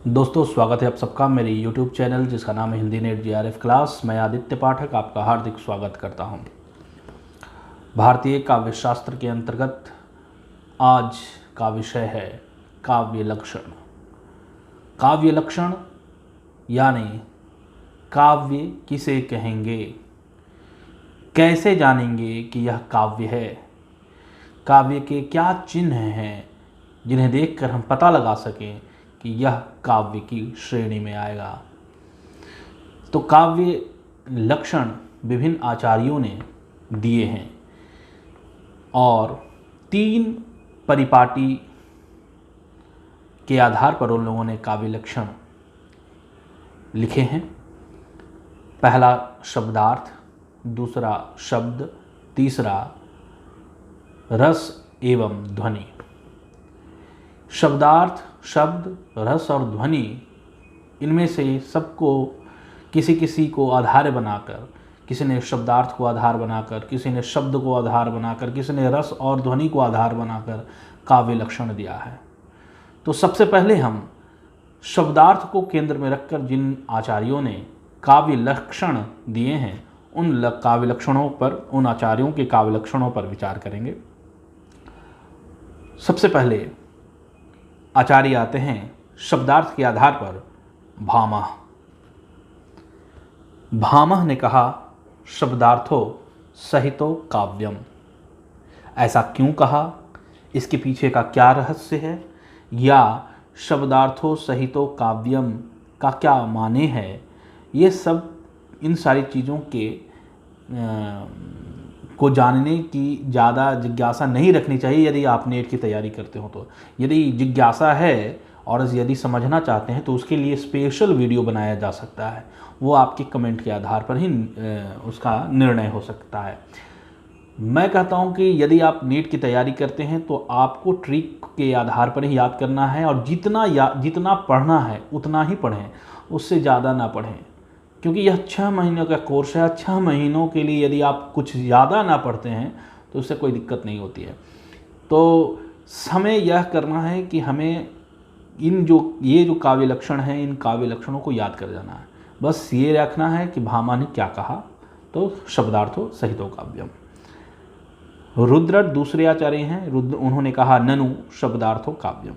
दोस्तों, स्वागत है आप सबका मेरे YouTube चैनल जिसका नाम है हिंदी नेट JRF क्लास। मैं आदित्य पाठक आपका हार्दिक स्वागत करता हूं। भारतीय काव्य शास्त्र के अंतर्गत आज का विषय है काव्य लक्षण। काव्य लक्षण यानी काव्य किसे कहेंगे, कैसे जानेंगे कि यह काव्य है, काव्य के क्या चिन्ह हैं जिन्हें देखकर हम पता लगा सकें कि यह काव्य की श्रेणी में आएगा। तो काव्य लक्षण विभिन्न आचार्यों ने दिए हैं और 3 परिपाटी के आधार पर उन लोगों ने काव्य लक्षण लिखे हैं। पहला शब्दार्थ, दूसरा शब्द, तीसरा रस एवं ध्वनि। शब्दार्थ, शब्द, रस और ध्वनि, इनमें से सबको किसी को आधार बनाकर, किसी ने शब्दार्थ को आधार बनाकर, किसी ने शब्द को आधार बनाकर, किसी ने रस और ध्वनि को आधार बनाकर काव्य लक्षण दिया है। तो सबसे पहले हम शब्दार्थ को केंद्र में रखकर जिन आचार्यों ने काव्य लक्षण दिए हैं उन काव्य लक्षणों पर, उन आचार्यों के काव्य लक्षणों पर विचार करेंगे। सबसे पहले आचार्य आते हैं शब्दार्थ के आधार पर भामह। भामह ने कहा शब्दार्थो सहितो काव्यम। ऐसा क्यों कहा, इसके पीछे का क्या रहस्य है, या शब्दार्थो सहितो काव्यम का क्या माने है, ये सब इन सारी चीज़ों के को जानने की ज़्यादा जिज्ञासा नहीं रखनी चाहिए यदि आप नेट की तैयारी करते हो। तो यदि जिज्ञासा है और यदि समझना चाहते हैं तो उसके लिए स्पेशल वीडियो बनाया जा सकता है। वो आपके कमेंट के आधार पर ही उसका निर्णय हो सकता है। मैं कहता हूं कि यदि आप नेट की तैयारी करते हैं तो आपको ट्रिक के आधार पर ही याद करना है और जितना पढ़ना है उतना ही पढ़ें, उससे ज़्यादा ना पढ़ें, क्योंकि यह 6 महीनों का कोर्स है। 6 महीनों के लिए यदि आप कुछ ज़्यादा ना पढ़ते हैं तो उससे कोई दिक्कत नहीं होती है। तो हमें यह करना है कि हमें ये जो काव्य लक्षण हैं, इन काव्य लक्षणों को याद कर जाना है। बस ये रखना है कि भामा ने क्या कहा, तो शब्दार्थो सहितो काव्यम। रुद्र दूसरे आचार्य हैं, उन्होंने कहा ननु शब्दार्थो काव्यम,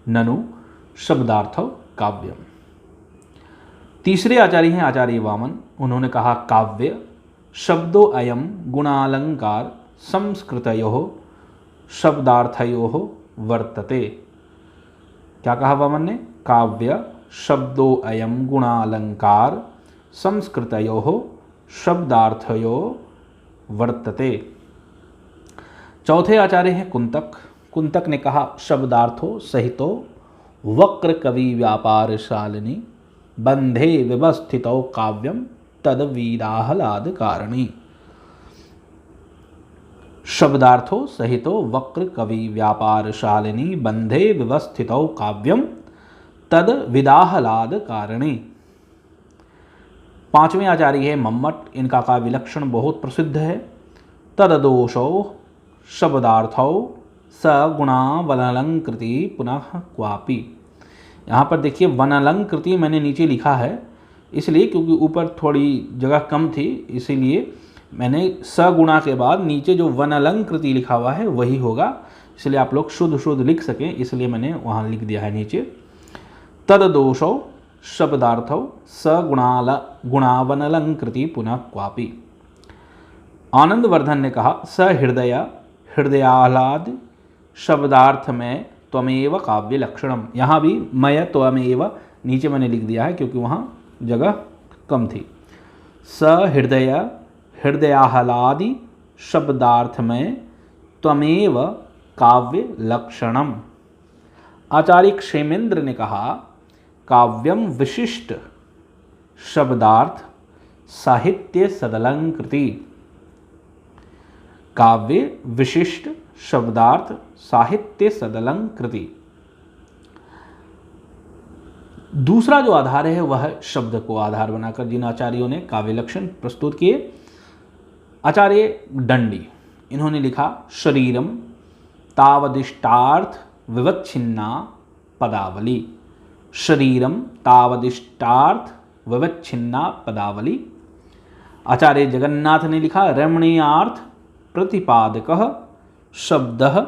ननु शब्दार्थो काव्यम। तीसरे आचार्य हैं आचार्य वामन, उन्होंने कहा काव्य शब्दो अयम गुणालंकार संस्कृतयोः शब्दार्थयोः वर्तते। क्या कहा वामन ने, काव्य शब्दो अयम गुणालंकार संस्कृतयोः शब्दार्थयोः वर्तते। चौथे आचार्य हैं कुंतक, कुंतक ने कहा शब्दार्थो सहितो वक्र कवि व्यापारशालिनी बंधे व्यवस्थितो काव्यम तद वीराहलाद कारणी। शब्दार्थो सहितो वक्र कवि व्यापारशालिनी बंधे व्यवस्थितो काव्यम तद विदाहलाद कारणी। पांचवें आचार्य है मम्मट, इनका काव्य लक्षण बहुत प्रसिद्ध है। तददोषो शब्दार्थो सगुणावलंकृति पुनः क्वापि। यहाँ पर देखिए वनलंकृति मैंने नीचे लिखा है इसलिए क्योंकि ऊपर थोड़ी जगह कम थी, इसीलिए मैंने सगुणा के बाद नीचे जो वनलंकृति लिखा हुआ है वही होगा, इसलिए आप लोग शुद्ध लिख सकें इसलिए मैंने वहाँ लिख दिया है नीचे। तददोषौ शब्दार्थौ सगुणावनलंकृति पुनः क्वापि। आनंदवर्धन ने कहा हृदयाह्लाद शब्दार्थ में त्वमेव काव्य लक्षणम। यहाँ भी मैं त्वमेव नीचे मैंने लिख दिया है क्योंकि वहाँ जगह कम थी। हृदयाह्लादि शब्दार्थ में त्वमेव काव्य लक्षणम। आचार्य क्षेमेंद्र ने कहा काव्यम विशिष्ट शब्दार्थ साहित्य सदलंकृति। काव्य विशिष्ट शब्दार्थ साहित्य सदलंकृति। दूसरा जो आधार है वह शब्द को आधार बनाकर जिन आचार्यों ने काव्य लक्षण प्रस्तुत किए। आचार्य दंडी, इन्होंने लिखा शरीरम तावदिष्टार्थ विवच्छिन्ना पदावली। शरीरम तावदिष्टार्थ विवच्छिन्ना पदावली। आचार्य जगन्नाथ ने लिखा रमणीयार्थ प्रतिपादकः शब्दः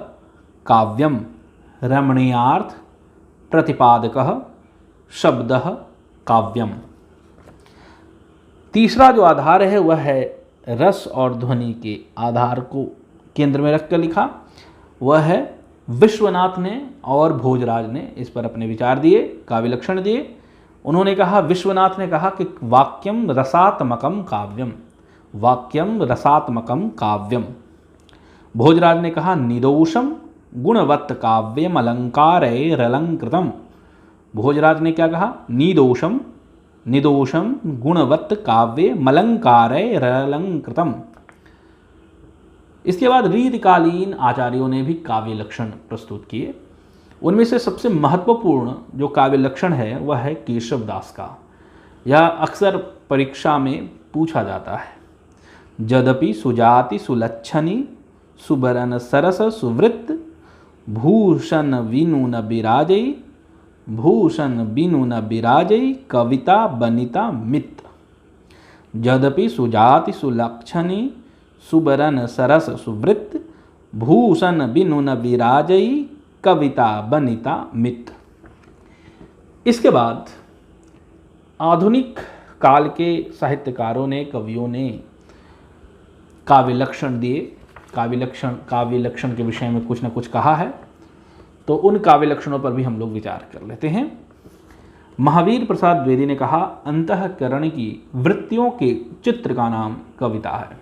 काव्यम। रमणीयार्थ प्रतिपादकः शब्दः काव्यम। तीसरा जो आधार है वह है रस और ध्वनि के आधार को केंद्र में रखकर लिखा, वह है विश्वनाथ ने और भोजराज ने इस पर अपने विचार दिए, काव्य लक्षण दिए। उन्होंने कहा, विश्वनाथ ने कहा कि वाक्यम रसात्मकम काव्यम, वाक्यम रसात्मकम काव्यम। भोजराज ने कहा निर्दोषम गुणवत् काव्यम अलंकारैरलंकृतम। भोजराज ने क्या कहा, निर्दोषम निर्दोषम गुणवत् काव्यमलंकारैरलंकृतम। इसके बाद रीतिकालीन आचार्यों ने भी काव्य लक्षण प्रस्तुत किए। उनमें से सबसे महत्वपूर्ण जो काव्य लक्षण है वह है केशवदास का। यह अक्सर परीक्षा में पूछा जाता है। यद्यपि सुजाति सुलक्षणी सुबरन सरस सुवृत्त भूषण विनुन विराजई, भूषण विनुन विराजई कविता बनिता मित। यद्यपि सुजाति सुलक्षणी सुबरन सरस सुवृत्त भूषण विनुन विराजई कविता बनिता मित। इसके बाद आधुनिक काल के साहित्यकारों ने, कवियों ने काव्य लक्षण दिए। काव्य लक्षण के विषय में कुछ न कुछ कहा है, तो उन काव्य लक्षणों पर भी हम लोग विचार कर लेते हैं। महावीर प्रसाद द्विवेदी ने कहा, अंतःकरण की वृत्तियों के चित्र का नाम कविता है।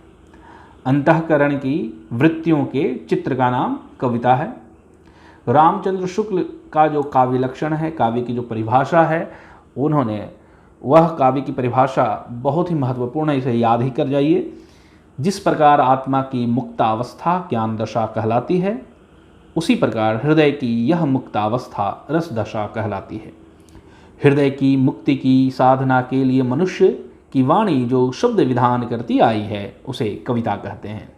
अंतःकरण की वृत्तियों के चित्र का नाम कविता है। रामचंद्र शुक्ल का जो काव्य लक्षण है, काव्य की जो परिभाषा है, उन्होंने वह काव्य की परिभाषा बहुत ही महत्वपूर्ण है, इसे याद ही कर जाइए। जिस प्रकार आत्मा की मुक्तावस्था ज्ञान दशा कहलाती है, उसी प्रकार हृदय की यह मुक्तावस्था रस दशा कहलाती है। हृदय की मुक्ति की साधना के लिए मनुष्य की वाणी जो शब्द विधान करती आई है, उसे कविता कहते हैं।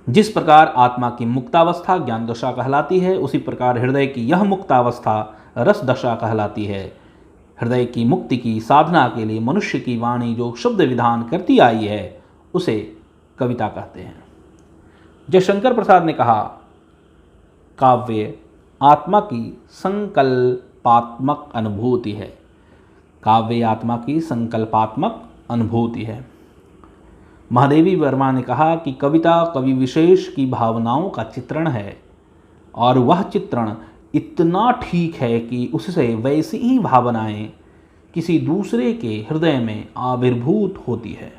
जिस प्रकार आत्मा की मुक्तावस्था ज्ञान दशा कहलाती है, उसी प्रकार हृदय की यह मुक्तावस्था रस दशा कहलाती है। हृदय की मुक्ति की साधना के लिए मनुष्य की वाणी जो शब्द विधान करती आई है, उसे कविता कहते हैं। जयशंकर प्रसाद ने कहा, काव्य आत्मा की संकल्पात्मक अनुभूति है। काव्य आत्मा की संकल्पात्मक अनुभूति है। महादेवी वर्मा ने कहा कि कविता कवि विशेष की भावनाओं का चित्रण है, और वह चित्रण इतना ठीक है कि उससे वैसी ही भावनाएं किसी दूसरे के हृदय में आविर्भूत होती है।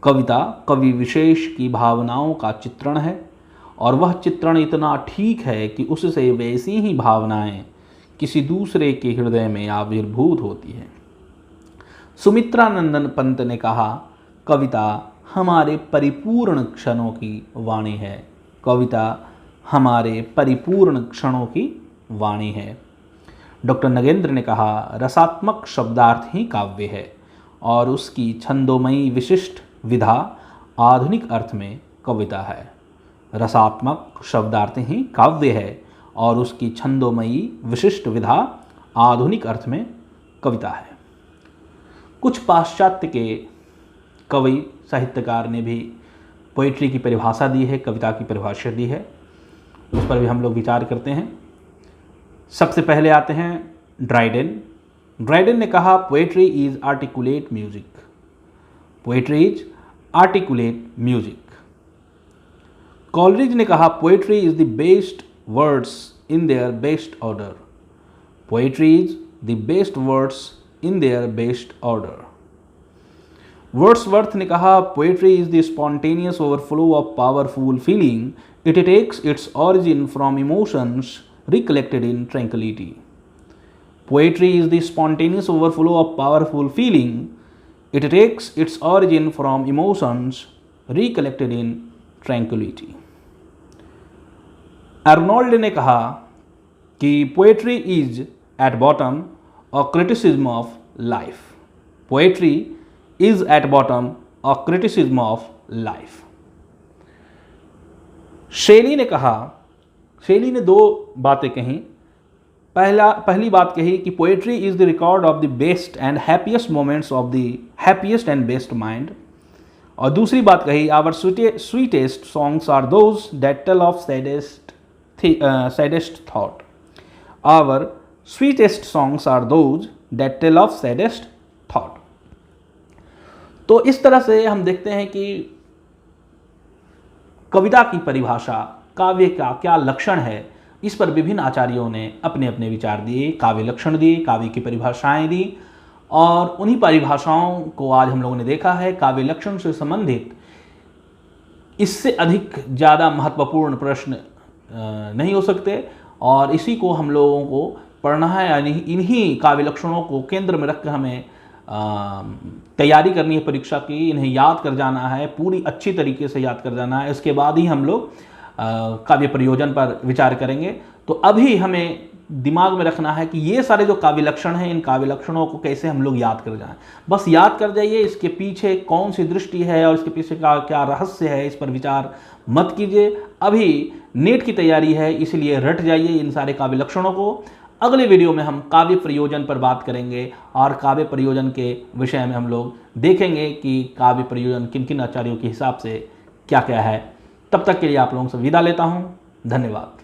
कविता कवि विशेष की भावनाओं का चित्रण है, और वह चित्रण इतना ठीक है कि उससे वैसी ही भावनाएं किसी दूसरे के हृदय में आविर्भूत होती है। सुमित्रानंदन पंत ने कहा, कविता हमारे परिपूर्ण क्षणों की वाणी है। कविता हमारे परिपूर्ण क्षणों की वाणी है। डॉक्टर नगेंद्र ने कहा, रसात्मक शब्दार्थ ही काव्य है, और उसकी छंदोमयी विशिष्ट विधा आधुनिक अर्थ में कविता है। रसात्मक शब्दार्थ ही काव्य है, और उसकी छंदोमयी विशिष्ट विधा आधुनिक अर्थ में कविता है। कुछ पाश्चात्य के कवि साहित्यकार ने भी पोइट्री की परिभाषा दी है, कविता की परिभाषा दी है, उस पर भी हम लोग विचार करते हैं। सबसे पहले आते हैं ड्राइडेन। ड्राइडेन ने कहा, poetry is articulate music. Poetry is articulate music. Coleridge ने कहा, poetry is the best words in their best order. Poetry is the best words in their best order. Wordsworth ने कहा, poetry is the spontaneous overflow of powerful feeling. It takes its origin from emotions recollected in tranquility. Poetry is the spontaneous overflow of powerful feeling. It takes its origin from emotions recollected in tranquility. Arnold ने कहा कि poetry is at bottom a criticism of life. Poetry is at bottom a criticism of life. शेली ने कहा, शेली ने दो बातें कहीं। पहली बात कही कि poetry is the record of the best and happiest moments of the happiest and best mind. और दूसरी बात कही, our sweetest songs are those that tell of saddest thought. Our sweetest songs are those that tell of saddest thought. तो इस तरह से हम देखते हैं कि कविता की परिभाषा, काव्य का क्या लक्षण है, इस पर विभिन्न आचार्यों ने अपने अपने विचार दिए, काव्य लक्षण दिए, काव्य की परिभाषाएं दी। और उन्हीं परिभाषाओं को आज हम लोगों ने देखा है। काव्य लक्षण से संबंधित इससे अधिक ज़्यादा महत्वपूर्ण प्रश्न नहीं हो सकते, और इसी को हम लोगों को पढ़ना है। यानी इन्हीं काव्य लक्षणों को केंद्र में रखकर हमें तैयारी करनी है परीक्षा की, इन्हें याद कर जाना है, पूरी अच्छी तरीके से याद कर जाना है। इसके बाद ही हम लोग काव्य प्रयोजन पर विचार करेंगे। तो अभी हमें दिमाग में रखना है कि ये सारे जो काव्य लक्षण हैं, इन काव्य लक्षणों को कैसे हम लोग याद कर जाएं। बस याद कर जाइए, इसके पीछे कौन सी दृष्टि है और इसके पीछे का क्या रहस्य है, इस पर विचार मत कीजिए। अभी नेट की तैयारी है, इसलिए रट जाइए इन सारे काव्य लक्षणों को। अगले वीडियो में हम काव्य प्रयोजन पर बात करेंगे, और काव्य प्रयोजन के विषय में हम लोग देखेंगे कि काव्य प्रयोजन किन किन आचार्यों के हिसाब से क्या क्या है। तब तक के लिए आप लोगों से विदा लेता हूँ। धन्यवाद।